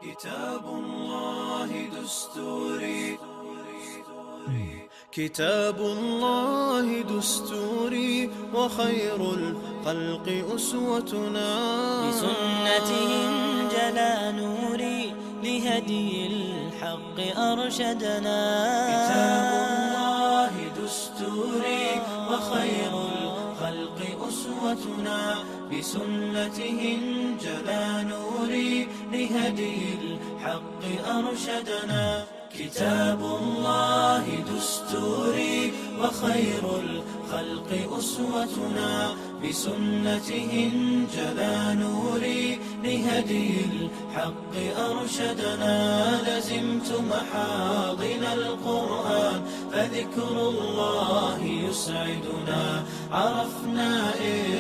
كتاب الله دستوري، كتاب الله دستوري، وخير الخلق أسوتنا. بسنته انجلى نوري، لهدي الحق أرشدنا. كتاب الله دستوري، وخير الخلق أسوتنا. بسنته انجلى نوري، لهدي الحق أرشدنا. كتاب الله دستوري، وخير الخلق أسوتنا. بسنته انجلى نوري، لهدي الحق أرشدنا. لزمت محاضن القرآن، فذكر الله يسعدنا. عرفنا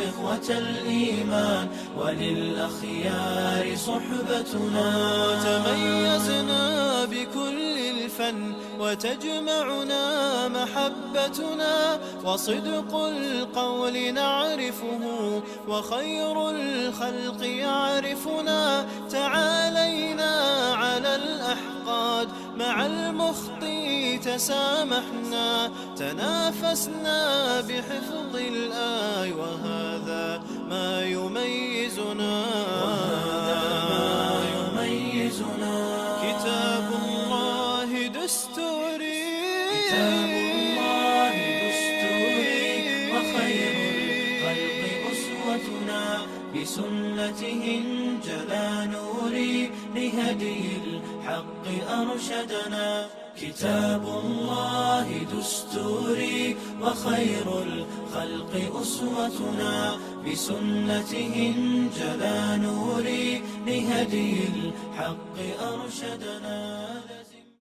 إخوة الإيمان، وللأخيار صحبتنا. تميزنا بكل الفن، وتجمعنا محبتنا. وصدق القول نعرفه، وخير الخلق يعرفنا. تعالينا على الأحقاد، مع المخطي تسامحنا. تنافسنا بحفظ الآي، وهذا ما يميزنا. كتاب الله دستوري، كتاب الله دستوري، وخير الخلق أسوتنا. بسنته انجلى نوري، لهدي الحق أرشدنا. كتاب الله دستوري، وخير الخلق أسوتنا. بسنته انجلى نوري، لهدي الحق أرشدنا.